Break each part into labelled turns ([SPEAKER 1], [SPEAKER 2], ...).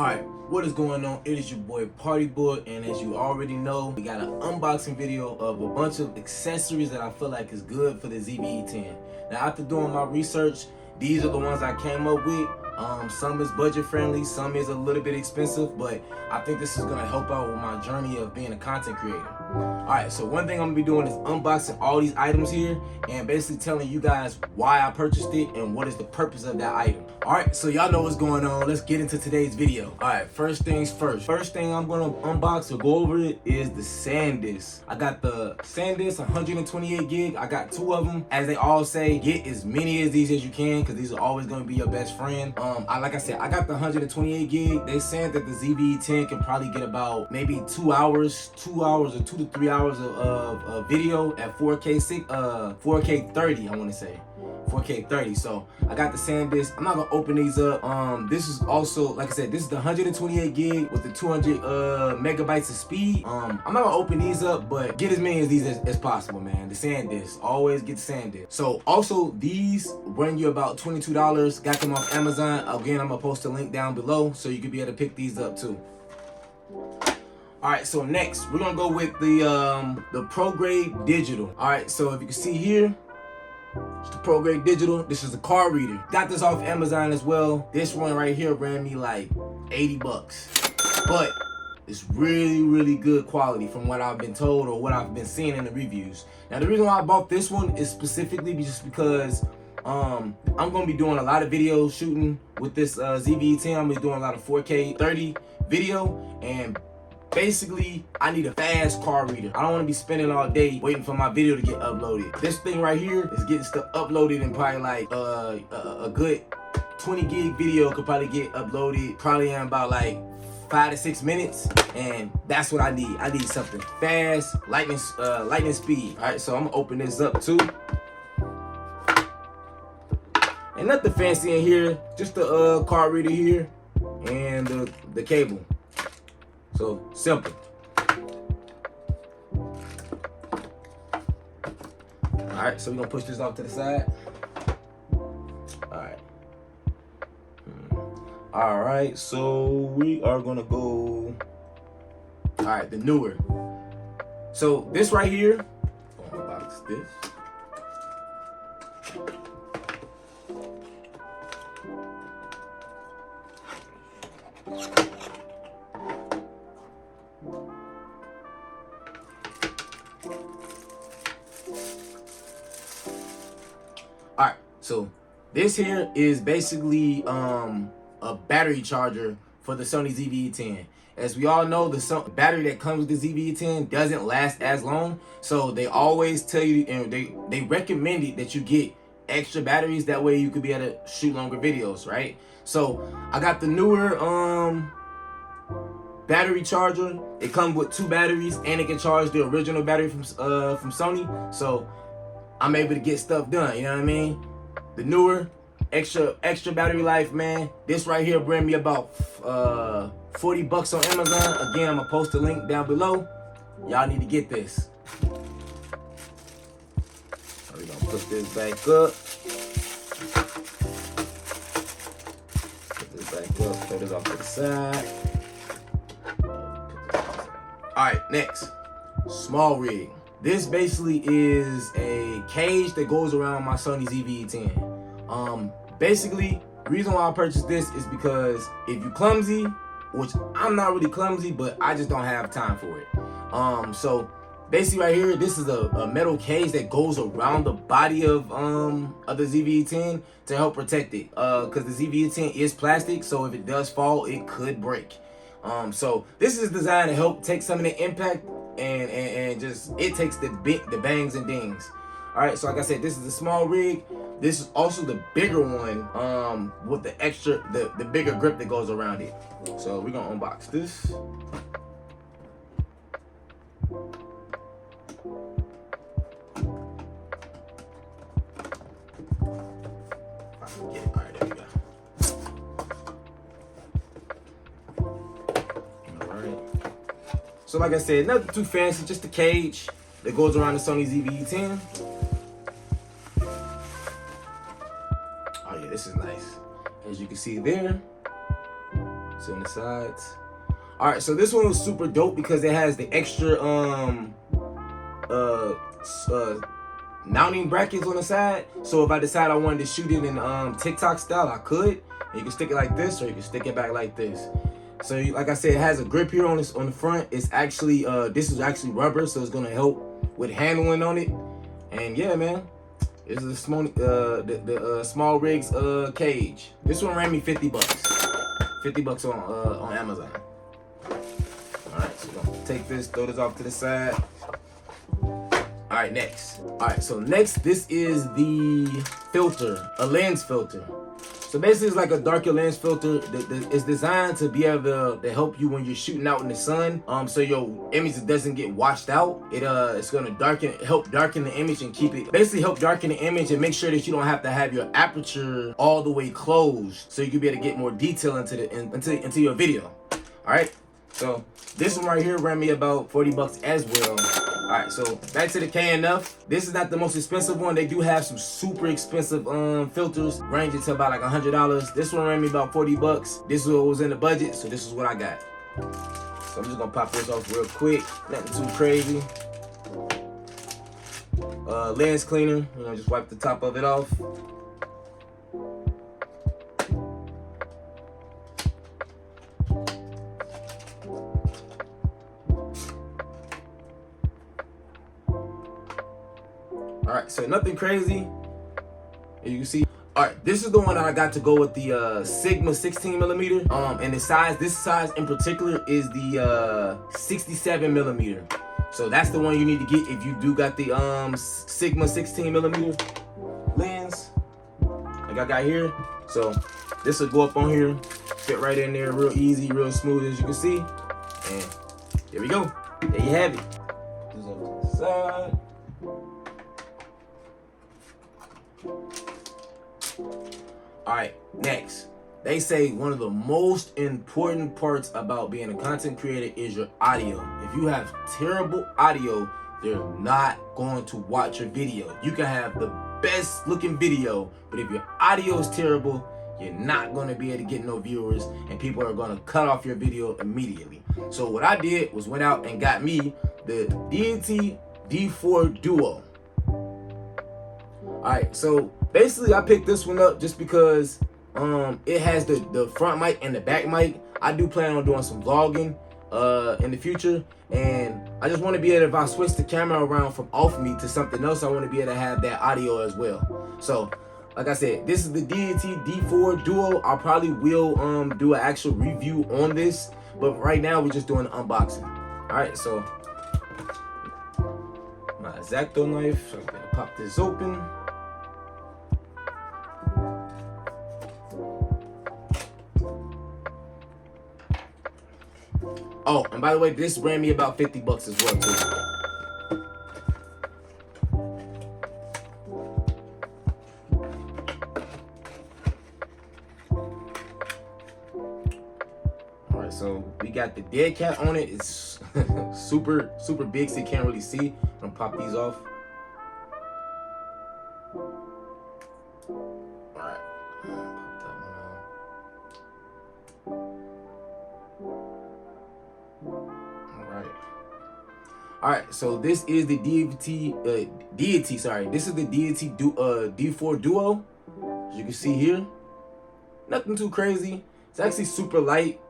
[SPEAKER 1] Alright, what is going on? It is your boy Party Boy, and as you already know, we got an unboxing video of a bunch of accessories that I feel like is good for the ZV-E10. Now, after doing my research, these are the ones I came up with. Some is budget friendly, some is a little bit expensive, but I think this is gonna help out with my journey of being a content creator. Alright, so one thing I'm gonna be doing is unboxing all these items here and basically telling you guys why I purchased it and what is the purpose of that item. Alright, so y'all know what's going on. Let's get into today's video. Alright, first things first. First thing I'm gonna unbox or go over it is the SanDisk. I got the SanDisk 128 gig. I got two of them. As they all say, get as many of these as you can because these are always gonna be your best friend. Like I said, I got the 128 gig. They said that the ZV-E10 can probably get about maybe 2 hours or 2 to 3 hours of video at 4K 30, I want to say 4K 30. So I got the SanDisk. I'm not gonna open these up. This is also, like I said, this is the 128 gig with the 200 megabytes of speed. I'm not gonna open these up, but get as many of these as possible, man. The SanDisk, always get the SanDisk. So also these run you about $22. Got them off Amazon. Again, I'm gonna post a link down below so you can be able to pick these up too. Alright, so next we're gonna go with the ProGrade Digital. Alright, so if you can see here, it's the ProGrade Digital. This is a card reader. Got this off Amazon as well. This one right here ran me like 80 bucks. But it's really good quality from what I've been told or what I've been seeing in the reviews. Now the reason why I bought this one is specifically just because I'm gonna be doing a lot of video shooting with this ZV-E10. I'm gonna be doing a lot of 4K 30 video, and basically I need a fast card reader. I don't want to be spending all day waiting for my video to get uploaded. This thing right here is getting stuff uploaded in probably like a good 20 gig video could probably get uploaded probably in about like 5 to 6 minutes, and that's what I need. I need something fast, lightning speed. All right, so I'm gonna open this up too. And nothing fancy in here, just the card reader here and the cable. So simple. Alright, so we're gonna push this off to the side. Alright, so we are gonna go. Alright, the newer. So this right here, I'm gonna box this. Alright, so this here is basically a battery charger for the Sony ZV-E10. As we all know, the battery that comes with the ZV-E10 doesn't last as long, so they always tell you, and they recommend it that you get extra batteries, that way you could be able to shoot longer videos, right? So I got the newer battery charger. It comes with 2 batteries and it can charge the original battery from Sony, so I'm able to get stuff done, you know what I mean? The newer extra battery life, man. This right here bring me about 40 bucks on Amazon. Again, I'm gonna post a link down below. Y'all need to get this. We're gonna put this back up. Put this back up, throw this off to the side. Alright, next, small rig. This basically is a cage that goes around my Sony ZV-E10. Basically, the reason why I purchased this is because if you're clumsy, which I'm not really clumsy, but I just don't have time for it. So basically right here, this is a metal cage that goes around the body of the ZV-E10 to help protect it. Because the ZV-E10 is plastic, so if it does fall, it could break. So this is designed to help take some of the impact and just it takes the bangs and dings. All right, so like I said, this is a small rig. This is also the bigger one with the extra the bigger grip that goes around it. So we're gonna unbox this. All right, there we go. So like I said, nothing too fancy, just a cage that goes around the Sony ZV-E10. Oh yeah, this is nice. As you can see there, it's on the sides. All right, so this one was super dope because it has the extra mounting brackets on the side. So if I decide I wanted to shoot it in TikTok style, I could. And you can stick it like this, or you can stick it back like this. So like I said, it has a grip here on this on the front. It's actually this is actually rubber, so it's gonna help with handling on it. And yeah, man, this is a small small rigs cage. This one ran me 50 bucks. 50 bucks on Amazon. Alright, so we're gonna take this, throw this off to the side. Alright, next. Alright, so next, this is the filter, a lens filter. So basically it's like a darker lens filter. It's designed to be able to help you when you're shooting out in the sun. So your image doesn't get washed out. It's gonna help darken the image and help darken the image and make sure that you don't have to have your aperture all the way closed, so you can be able to get more detail into your video. Alright. So this one right here ran me about 40 bucks as well. All right, so back to the KNF. This is not the most expensive one. They do have some super expensive filters ranging to about like $100. This one ran me about 40 bucks. This is what was in the budget, so this is what I got. So I'm just gonna pop this off real quick. Nothing too crazy. Lens cleaner. Just wipe the top of it off. Alright, so nothing crazy. As you can see. Alright, this is the one that I got to go with the Sigma 16mm. And this size in particular is the 67mm. So that's the one you need to get if you do got the Sigma 16mm lens like I got here. So this will go up on here, fit right in there real easy, real smooth, as you can see. And there we go. There you have it. This over to the side. Alright, next. They say one of the most important parts about being a content creator is your audio. If you have terrible audio, they're not going to watch your video. You can have the best looking video, but if your audio is terrible, you're not going to be able to get no viewers, and people are going to cut off your video immediately. So what I did was went out and got me the DT D4 Duo. Alright, so basically I picked this one up just because it has the front mic and the back mic. I do plan on doing some vlogging in the future, and I just want to be able, if I switch the camera around from off me to something else, I want to be able to have that audio as well. So like I said, this is the DT D4 Duo. I probably will do an actual review on this, but right now we're just doing an unboxing. Alright, so my X-Acto knife, I'm gonna pop this open. Oh, and by the way, this ran me about 50 bucks as well too. Alright, so we got the dead cat on it. It's super big, so you can't really see. I'm gonna pop these off. Alright. Pop that one off. Alright, so this is the this is the D4 Duo. As you can see here, nothing too crazy. It's actually super light,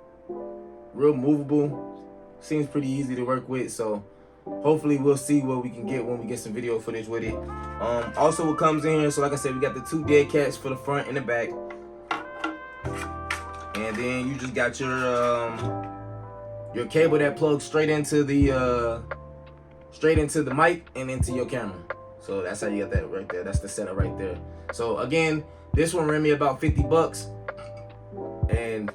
[SPEAKER 1] real movable. Seems pretty easy to work with. So hopefully we'll see what we can get when we get some video footage with it. Also what comes in here, so like I said, we got the two dead cats for the front and the back, and then you just got your cable that plugs straight into the mic and into your camera. So that's how you get that right there. That's the setup right there. So again, this one ran me about 50 bucks, and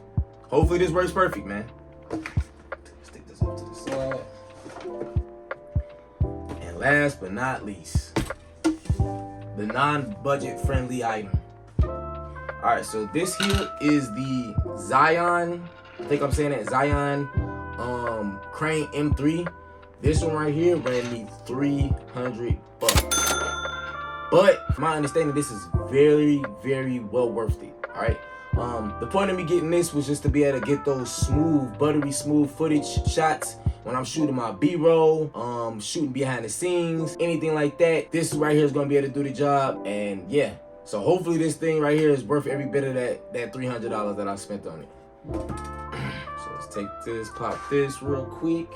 [SPEAKER 1] hopefully this works perfect, man. Stick this up to the side. And last but not least, the non-budget friendly item. Alright, so this here is the Zion, I think I'm saying that, Zion Crane M3. This one right here ran me 300 bucks. But my understanding, this is very well worth it. Alright. The point of me getting this was just to be able to get those smooth, buttery smooth footage shots when I'm shooting my B-roll, shooting behind the scenes, anything like that. This right here is gonna be able to do the job, and yeah. So hopefully this thing right here is worth every bit of that $300 that I spent on it. So let's take this, pop this real quick.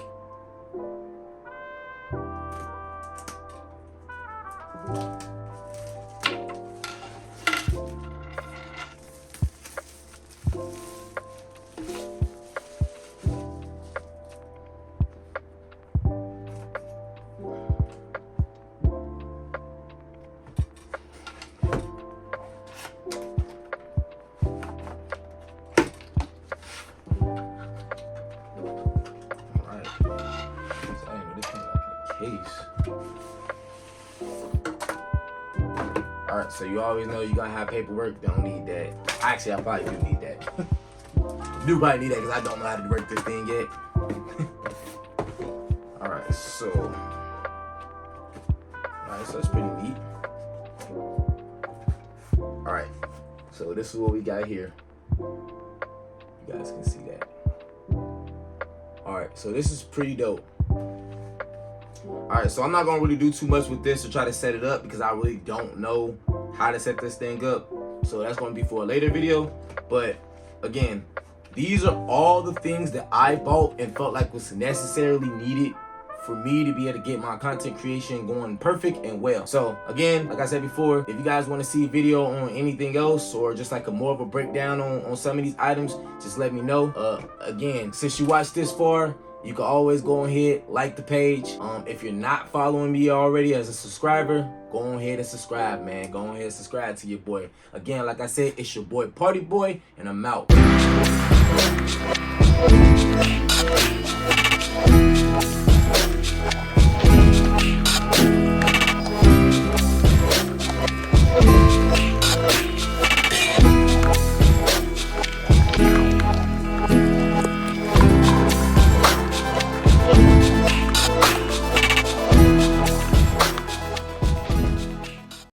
[SPEAKER 1] Alright, so you always know you're gonna have paperwork. Don't need that. Actually, I probably do need that. Do probably need that because I don't know how to work this thing yet. Alright, so that's pretty neat. Alright, so this is what we got here. You guys can see that. Alright, so this is pretty dope. Alright, so I'm not gonna really do too much with this to try to set it up because I really don't know how to set this thing up. So that's gonna be for a later video. But again, these are all the things that I bought and felt like was necessarily needed for me to be able to get my content creation going perfect and well. So again, like I said before, if you guys want to see a video on anything else or just like a more of a breakdown on some of these items, just let me know. Again, since you watched this far, you can always go ahead, like the page. If you're not following me already as a subscriber, go ahead and subscribe, man. Go ahead and subscribe to your boy. Again, like I said, it's your boy Party Boy, and I'm out.